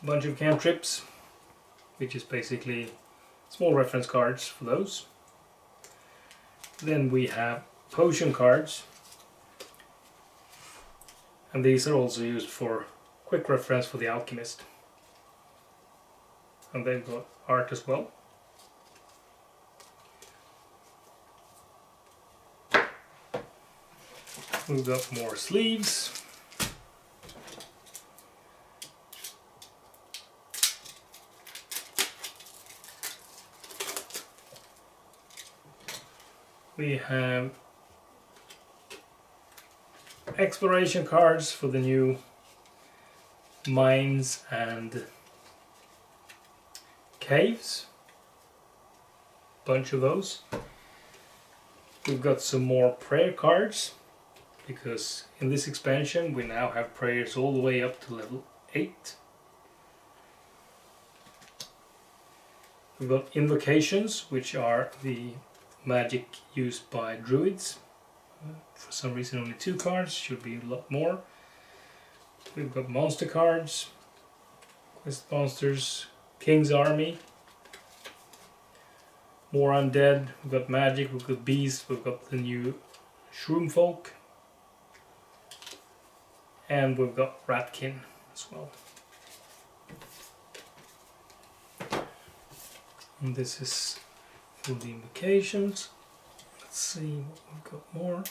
a bunch of cantrips, which is basically small reference cards for those. Then we have potion cards, and these are also used for quick reference for the alchemist, and they've got art as well. We've got more sleeves. We have exploration cards for the new mines and caves. Bunch of those. We've got some more prayer cards, because in this expansion we now have prayers all the way up to level 8. We've got invocations, which are the magic used by druids For some reason only 2 cards, should be a lot more. We've got monster cards, quest monsters, King's Army, more undead, we've got magic, we've got beasts, we've got the new shroom folk, and we've got Ratkin as well. And this is for the invocations. Let's see what we've got more. What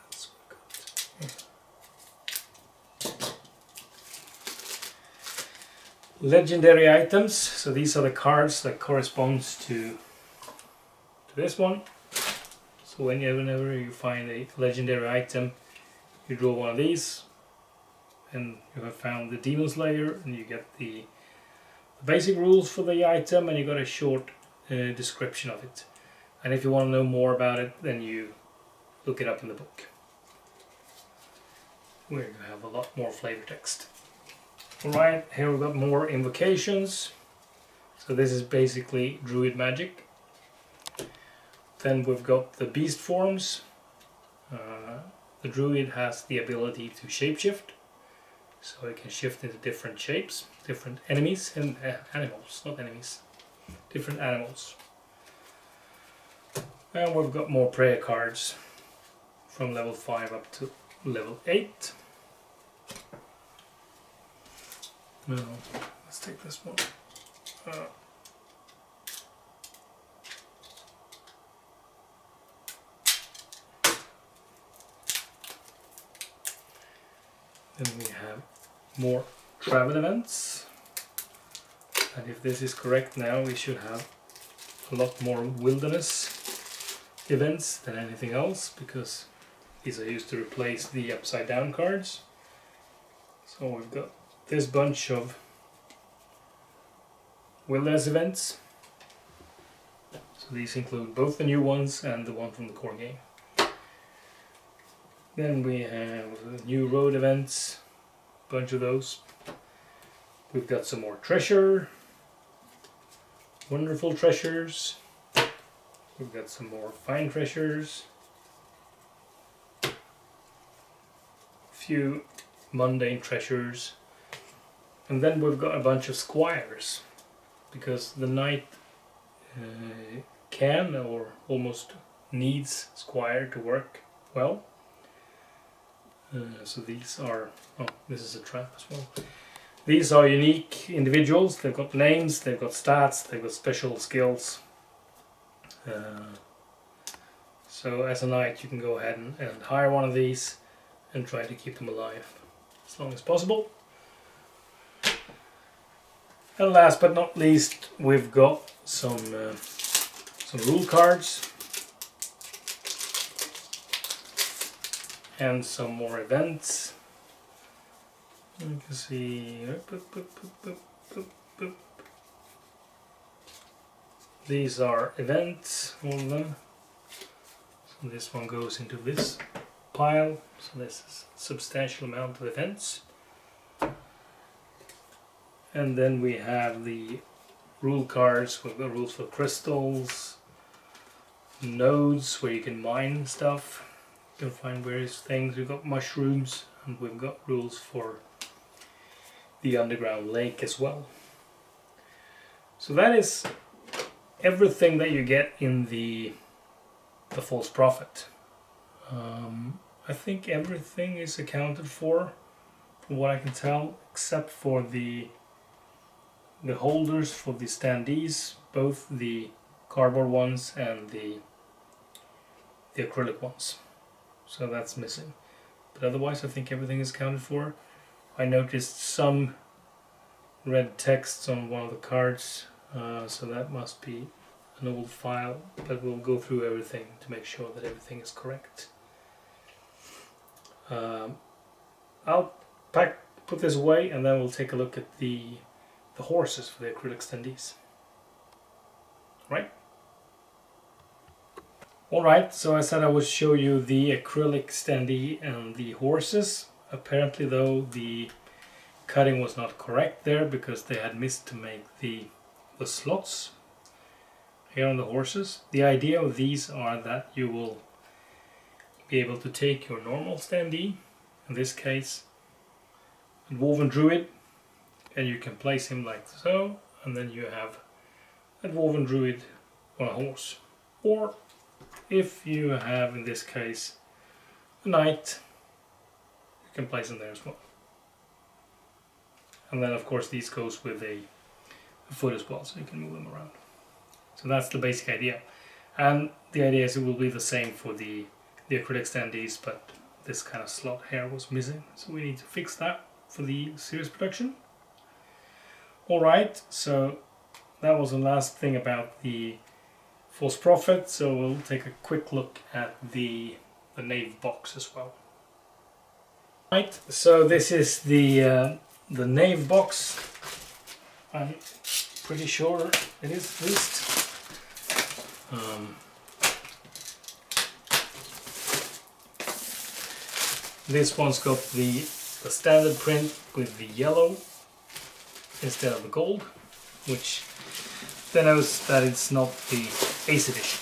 else we've got? Legendary items. So these are the cards that corresponds to this one. So whenever you find a legendary item, you draw one of these, and you have found the Demon Slayer, and you get the basic rules for the item, and you got a short description of it. And if you want to know more about it, then you look it up in the book, where you have a lot more flavor text. Alright, here we've got more invocations. So this is basically druid magic. Then we've got the beast forms. The druid has the ability to shapeshift, so it can shift into different shapes, different enemies and animals, not enemies, different animals. And we've got more prayer cards from level 5 up to level 8. No, let's take this one. Then we have more travel events, and if this is correct now, we should have a lot more wilderness events than anything else, because these are used to replace the upside down cards. So we've got this bunch of wilderness events. So these include both the new ones and the one from the core game. Then we have new road events, a bunch of those. We've got some more treasure, wonderful treasures. We've got some more fine treasures, a few mundane treasures, and then we've got a bunch of squires, because the knight can or almost needs squire to work well. So these are, oh, this is a trap as well. These are unique individuals. They've got names, they've got stats, they've got special skills. So as a knight you can go ahead and hire one of these and try to keep them alive as long as possible. And last but not least, we've got some rule cards and some more events. You can see these are events, all of them. So this one goes into this pile, so this is a substantial amount of events. And then we have the rule cards with the rules for crystals, nodes where you can mine stuff, you can find various things. We've got mushrooms, and we've got rules for the underground lake as well. So that is everything that you get in the false prophet. I think everything is accounted for, from what I can tell, except for the holders for the standees, both the cardboard ones and the acrylic ones. So that's missing. But otherwise I think everything is accounted for. I noticed some red text on one of the cards, so that must be an old file, but we'll go through everything to make sure that everything is correct. I'll put this away, and then we'll take a look at the horses for the acrylic standees. Right? Alright, so I said I would show you the acrylic standee and the horses. Apparently though, the cutting was not correct there, because they had missed to make the slots here on the horses. The idea of these are that you will be able to take your normal standee, in this case a Dwarven Druid, and you can place him like so, and then you have a Dwarven Druid on a horse. Or if you have, in this case, a Knight, you can place him there as well. And then of course these goes with a foot as well, so you can move them around. So that's the basic idea. And the idea is it will be the same for the acrylic standees, but this kind of slot here was missing, so we need to fix that for the series production. Alright, so that was the last thing about the False Prophet, so we'll take a quick look at the Knave box as well. Right, so this is the Knave box. I'm pretty sure it is at least. This one's got the standard print with the yellow instead of the gold, which denotes that it's not the Ace edition.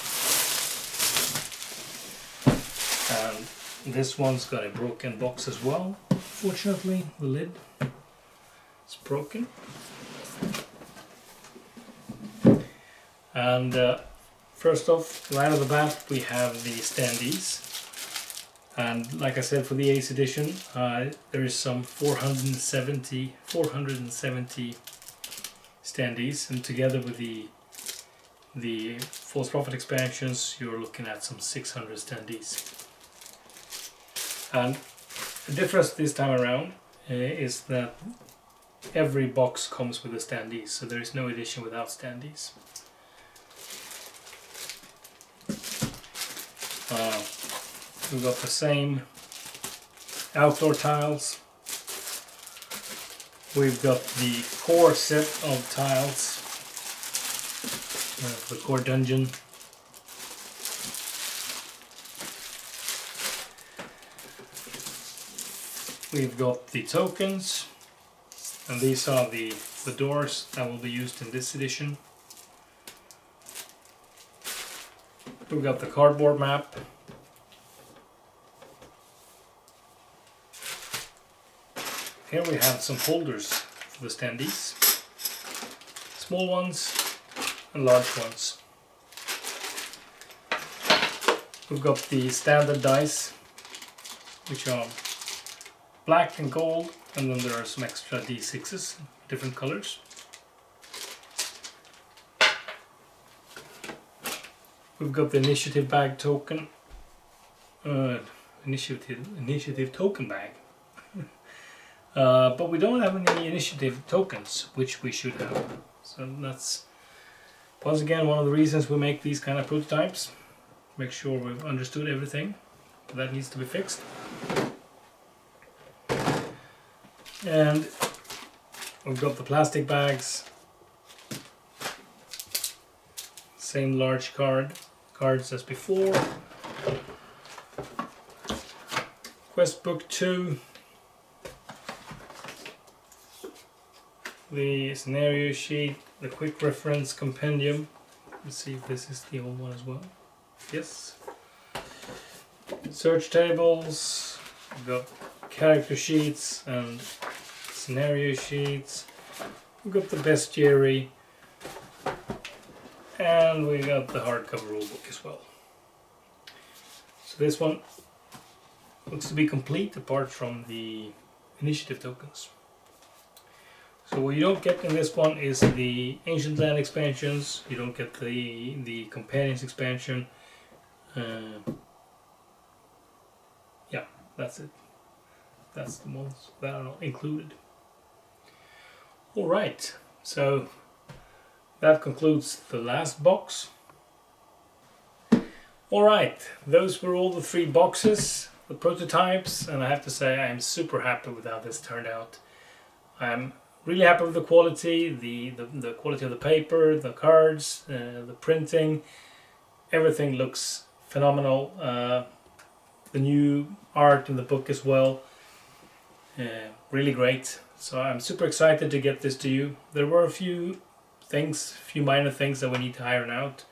And this one's got a broken box as well. Fortunately, the lid is broken. And first off, right off the bat, we have the standees. And like I said, for the Ace edition, there is some 470 standees, and together with the False Prophet expansions, you're looking at some 600 standees. And the difference this time around is that every box comes with a standee, so there is no edition without standees. We've got the same outdoor tiles. We've got the core set of tiles for the core dungeon. We've got the tokens, and these are the doors that will be used in this edition. We've got the cardboard map. Here we have some holders for the standees, small ones and large ones. We've got the standard dice, which are black and gold, and then there are some extra D6s, different colors. We've got the initiative bag token, initiative token bag. But we don't have any initiative tokens, which we should have. So that's once again one of the reasons we make these kind of prototypes. Make sure we've understood everything that needs to be fixed. And we've got the plastic bags, same large cards as before. Quest book 2. The scenario sheet, the quick reference compendium. Let's see if this is the old one as well. Yes. Search tables, we've got character sheets and scenario sheets. We've got the bestiary, and we got the hardcover rulebook as well. So this one looks to be complete apart from the initiative tokens. So what you don't get in this one is the Ancient Land expansions. You don't get the Companions expansion. Yeah, that's it. That's the ones that are not included. Alright, so that concludes the last box. Alright, those were all the 3 boxes, the prototypes, and I have to say I am super happy with how this turned out. I'm really happy with the quality, the quality of the paper, the cards, the printing. Everything looks phenomenal. The new art in the book as well. Really great. So I'm super excited to get this to you. There were a few minor things that we need to iron out.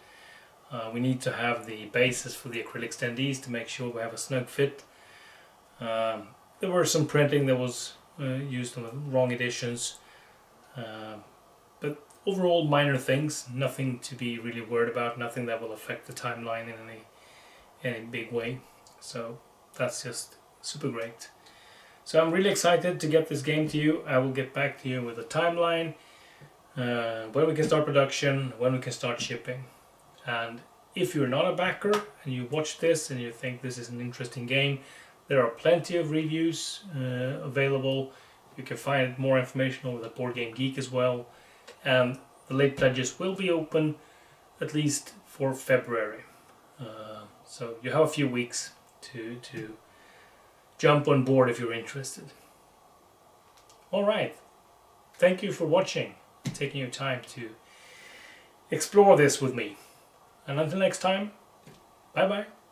We need to have the bases for the acrylic standees to make sure we have a snug fit. There were some printing that was used on the wrong editions, but overall minor things, nothing to be really worried about, nothing that will affect the timeline in any big way. So that's just super great. So I'm really excited to get this game to you. I will get back to you with a timeline, when we can start production, when we can start shipping. And if you're not a backer and you watch this and you think this is an interesting game, there are plenty of reviews available. You can find more information over the Board Game Geek as well. And the late pledges will be open at least for February. So you have a few weeks to jump on board if you're interested. Alright, thank you for watching, taking your time to explore this with me. And until next time, bye bye.